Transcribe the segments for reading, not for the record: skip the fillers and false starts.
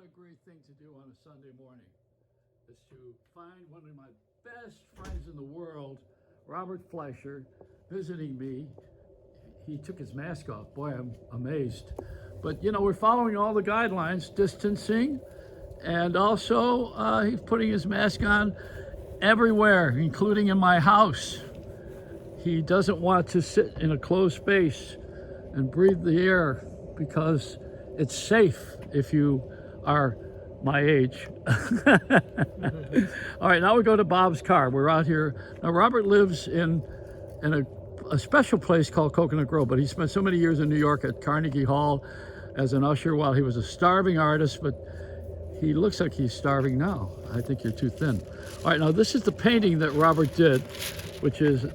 a great thing to do on a Sunday morning is to find one of my best friends in the world, Robert Fleischer, visiting me. He took his mask off. Boy, I'm amazed. But you know, we're following all the guidelines, distancing, and also he's putting his mask on everywhere, including in my house. He doesn't want to sit in a closed space and breathe the air because it's safe if you are my age. All right, now we go to Bob's car. We're out here. Now, Robert lives in a special place called Coconut Grove, but he spent so many years in New York at Carnegie Hall as an usher while he was a starving artist, but he looks like he's starving now. I think you're too thin. All right, now this is the painting that Robert did, which is,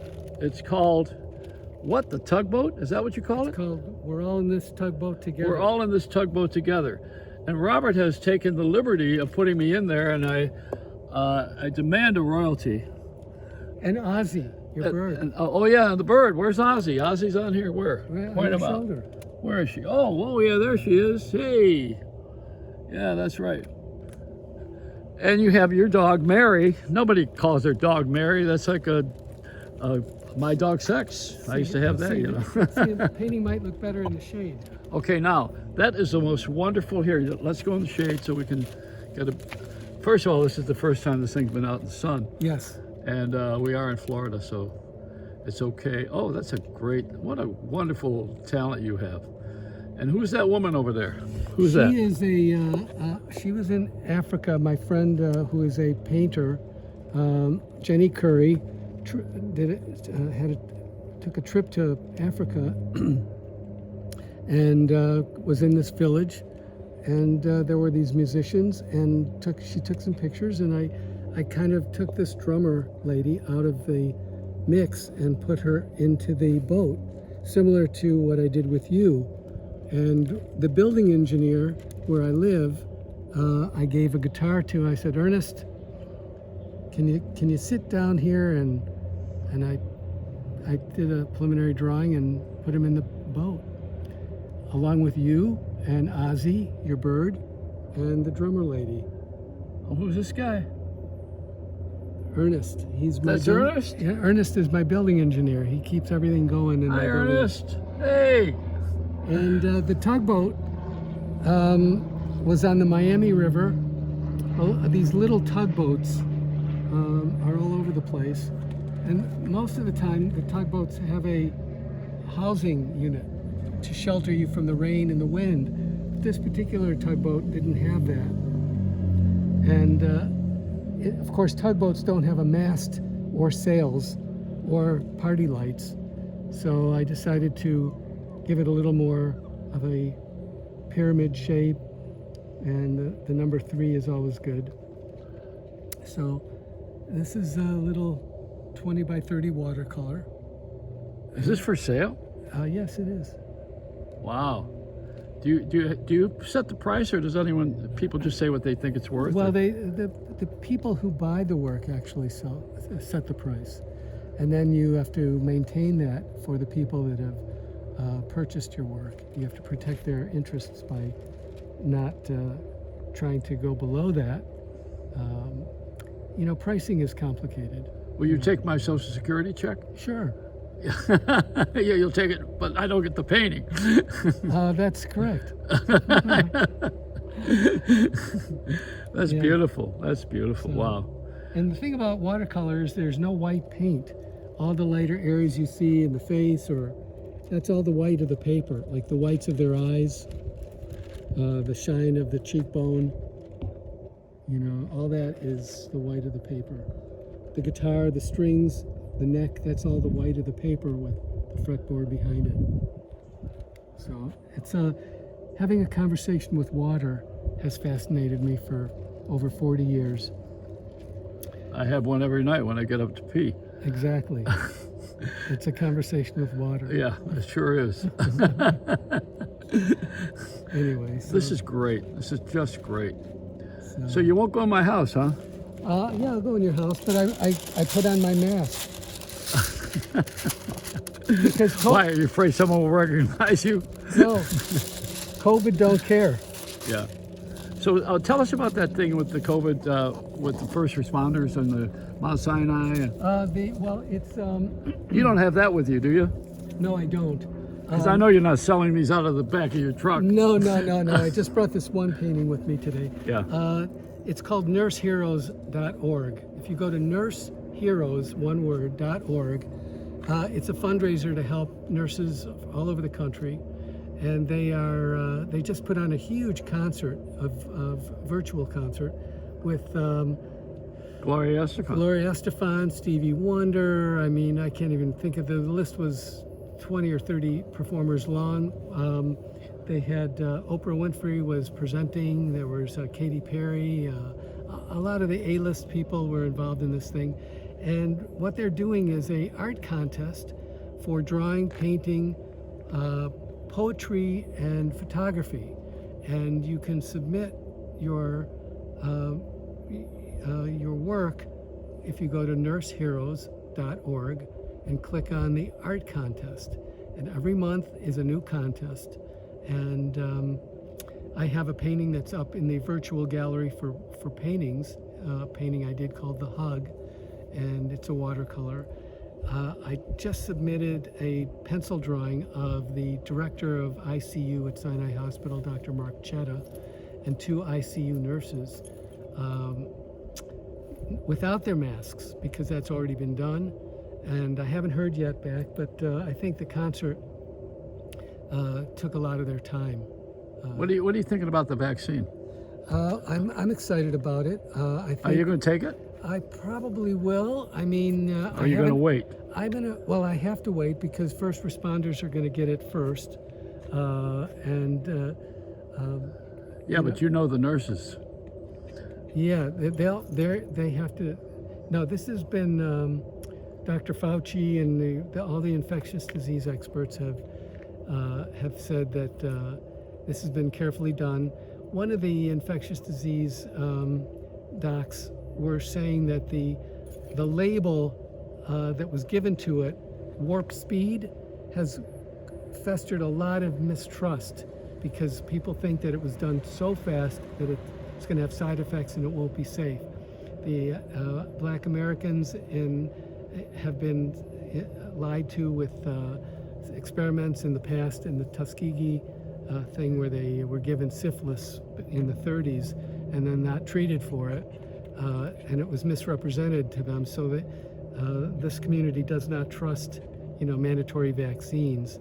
it's called, what, the tugboat? Is that what you call it? It's called We're All in This Tugboat Together. We're all in this tugboat together. And Robert has taken the liberty of putting me in there, and I demand a royalty. And Ozzy, your bird. Oh yeah, the bird. Where's Ozzy? Ozzy's on here. Where? Right Point on him your out. shoulder. Where is she? Oh, yeah, there she is. Hey. Yeah, that's right. And you have your dog, Mary. Nobody calls their dog Mary. That's like my dog Sex. I used to have that, you know. See, the painting might look better in the shade. Okay, now, that is the most wonderful here. Let's go in the shade so we can get a... First of all, this is the first time this thing's been out in the sun. Yes. And we are in Florida, so it's okay. Oh, that's a great... What a wonderful talent you have. And who's that woman over there? Who's that? She is she was in Africa. My friend who is a painter, Jenny Curry, took a trip to Africa and was in this village, and there were these musicians, and she took some pictures, and I kind of took this drummer lady out of the mix and put her into the boat, similar to what I did with you. And the building engineer where I live, I gave a guitar to. I said, Ernest, can you sit down here? And I did a preliminary drawing and put him in the boat, along with you and Ozzy, your bird, and the drummer lady. Oh, who's this guy? Ernest. That's Ernest? Yeah, Ernest is my building engineer. He keeps everything going in my Hi, building. Ernest. Hey. And the tugboat was on the Miami River. Well, these little tugboats are all over the place. And most of the time, the tugboats have a housing unit to shelter you from the rain and the wind. But this particular tugboat didn't have that. And of course, tugboats don't have a mast or sails or party lights. So I decided to give it a little more of a pyramid shape, and the number 3 is always good. So this is a little 20 by 30 watercolor. Is this for sale? Yes, it is. Wow. Do you set the price, or does people just say what they think it's worth? Well, the people who buy the work actually set the price, and then you have to maintain that for the people that have purchased your work. You have to protect their interests by not trying to go below that. You know, pricing is complicated. Will you take my Social Security check? Sure. Yeah, you'll take it, but I don't get the painting. That's correct. That's Yeah. beautiful. That's beautiful. So- Wow. And the thing about watercolors, there's no white paint. All the lighter areas you see in the face, that's all the white of the paper, like the whites of their eyes, the shine of the cheekbone. You know, all that is the white of the paper. The guitar, the strings, the neck, that's all the white of the paper with the fretboard behind it. So it's having a conversation with water has fascinated me for over 40 years. I have one every night when I get up to pee. Exactly. It's a conversation with water. Yeah, it sure is. Anyway, so, This is great. This is just great. So you won't go in my house, huh? yeah, I'll go in your house, but I put on my mask. Because Why? Are you afraid someone will recognize you? no, COVID don't care. Yeah. So tell us about that thing with the COVID, with the first responders and the Mount Sinai. It's You don't have that with you, do you? no, I don't. Because I know you're not selling these out of the back of your truck. No. I just brought this one painting with me today. Yeah. It's called nurseheroes.org. If you go to nurseheroes, one word, .org, it's a fundraiser to help nurses all over the country. And they just put on a huge concert, of virtual concert, with Gloria Estefan, Stevie Wonder. I mean, I can't even think of the list was 20 or 30 performers long. They had Oprah Winfrey was presenting. There was Katy Perry. A lot of the A-list people were involved in this thing. And what they're doing is a art contest for drawing, painting, poetry, and photography. And you can submit your work if you go to nurseheroes.org and click on the art contest. And every month is a new contest. And I have a painting that's up in the virtual gallery for paintings, a painting I did called The Hug, and it's a watercolor. I just submitted a pencil drawing of the director of ICU at Sinai Hospital, Dr. Mark Chetta, and 2 ICU nurses without their masks, because that's already been done. And I haven't heard yet back, but I think the concert took a lot of their time. What are you thinking about the vaccine? I'm excited about it. I think Are you going to take it? I probably will. I mean, Or are you going to wait? Well, I have to wait because first responders are going to get it first, Yeah, but you know the nurses. Yeah, they have to. No, this has been Dr. Fauci and all the infectious disease experts have said that this has been carefully done. One of the infectious disease docs were saying that the label that was given to it, warp speed, has festered a lot of mistrust because people think that it was done so fast that it's going to have side effects and it won't be safe. The Black Americans have been lied to with experiments in the past, in the Tuskegee thing where they were given syphilis in the 30s and then not treated for it, and it was misrepresented to them, so that this community does not trust, mandatory vaccines,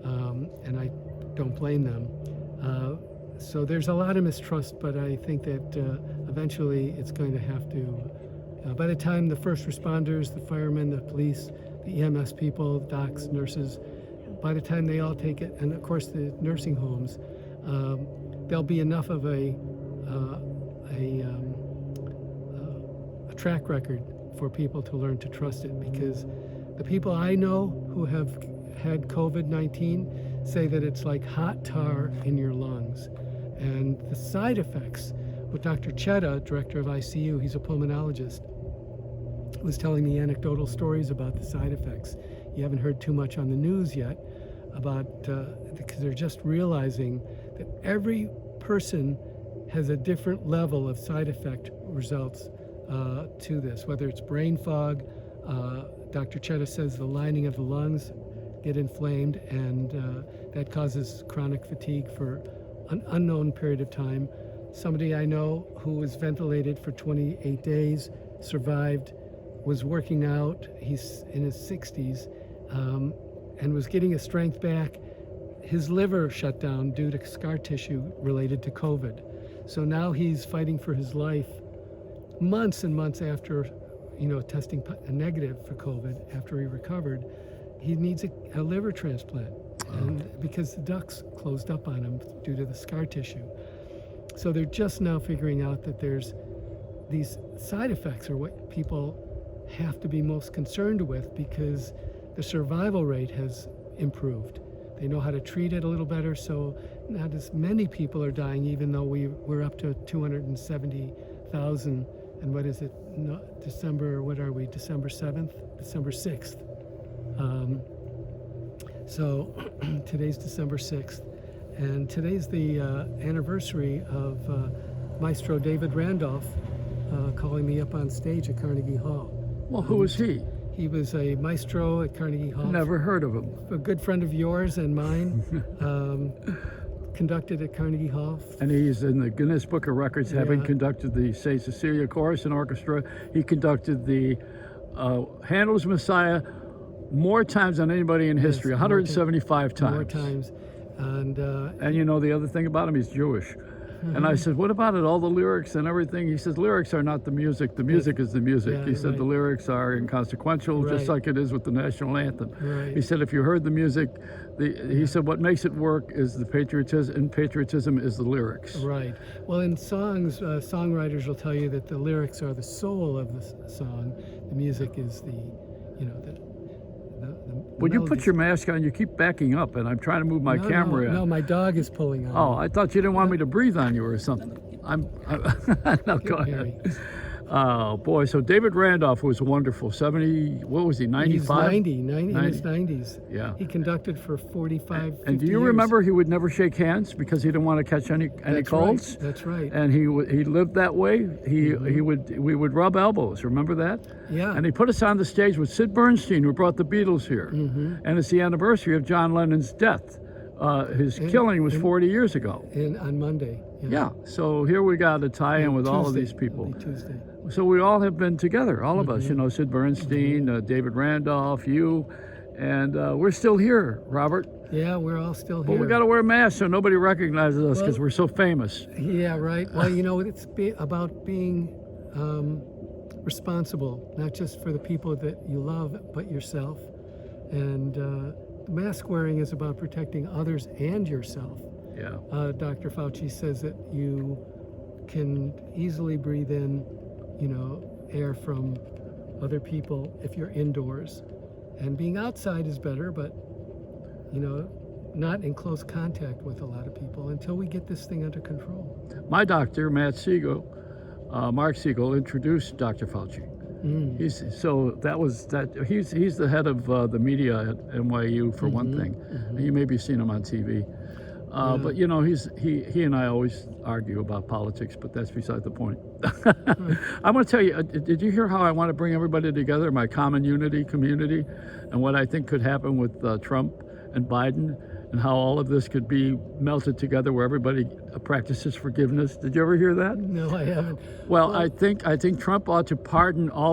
and I don't blame them. So there's a lot of mistrust, but I think that eventually it's going to have to, by the time the first responders, the firemen, the police, the EMS people, docs, nurses, by the time they all take it, and of course the nursing homes, there'll be enough of a track record for people to learn to trust it, because the people I know who have had COVID-19 say that it's like hot tar in your lungs. And the side effects, with Dr. Chetta, director of ICU, he's a pulmonologist, was telling me anecdotal stories about the side effects. You haven't heard too much on the news yet about, because they're just realizing that every person has a different level of side effect results to this, whether it's brain fog. Dr. Chetta says the lining of the lungs get inflamed, and that causes chronic fatigue for an unknown period of time. Somebody I know who was ventilated for 28 days, survived, was working out, he's in his 60s, and was getting his strength back. His liver shut down due to scar tissue related to COVID. So now he's fighting for his life months and months after, testing negative for COVID, after he recovered. He needs a liver transplant, and because the ducts closed up on him due to the scar tissue. So they're just now figuring out that there's these side effects are what people have to be most concerned with, because the survival rate has improved. They know how to treat it a little better, so not as many people are dying, even though we're up to 270,000. And what is it? December 7th? December 6th. So today's December 6th, and today's the anniversary of Maestro David Randolph calling me up on stage at Carnegie Hall. Well, who was he? He was a maestro at Carnegie Hall. Never heard of him. A good friend of yours and mine. Conducted at Carnegie Hall. And he's in the Guinness Book of Records, having Yeah. conducted the St. Cecilia Chorus and Orchestra. He conducted the Handel's Messiah more times than anybody in history, more 175 times. More times. And you know the other thing about him, he's Jewish. And I said, what about it, all the lyrics and everything? He says, lyrics are not the music is the music. Yeah, He said right. the lyrics are inconsequential, just Right. like it is with the national anthem. Right. He said, if you heard the music, he said, what makes it work is the patriotism, and patriotism is the lyrics. Right. Well, in songs, songwriters will tell you that the lyrics are the soul of the song. The music is the When you put melodies. your mask on, you keep backing up, and I'm trying to move my camera in. No, my dog is pulling on. Oh, me. I thought you didn't want me to breathe on you or something. No, go Harry. ahead. Oh, boy. So David Randolph was wonderful. 70, what was he, 95? He's 90 in his 90s. Yeah. He conducted for 45, 50 And do you years. remember he would never shake hands because he didn't want to catch any That's colds? Right. That's right. And he lived that way. We would rub elbows. Remember that? Yeah. And he put us on the stage with Sid Bernstein, who brought the Beatles here. And it's the anniversary of John Lennon's death. His killing was 40 years ago. On Monday. Yeah. So here we got a tie-in with all of Tuesday. these people. It'll be Tuesday. So we all have been together, all of us. You know, Sid Bernstein, David Randolph, you, and we're still here, Robert. Yeah, we're all still But here. we got to wear masks so nobody recognizes us because Well- we're so famous. Yeah, right. Well, you know, it's about being responsible, not just for the people that you love, but yourself. And mask wearing is about protecting others and yourself. Yeah. Dr. Fauci says that you can easily breathe in, air from other people if you're indoors. And being outside is better, but, not in close contact with a lot of people until we get this thing under control. My doctor, Mark Siegel, introduced Dr. Fauci. He's the head of the media at NYU for one thing. And you maybe seen him on TV. But he and I always argue about politics, but that's beside the point. I'm going to tell you, did you hear how I want to bring everybody together, my common unity community, and what I think could happen with Trump and Biden, and how all of this could be melted together where everybody practices forgiveness? Did you ever hear that? No, I haven't. Well, I think Trump ought to pardon all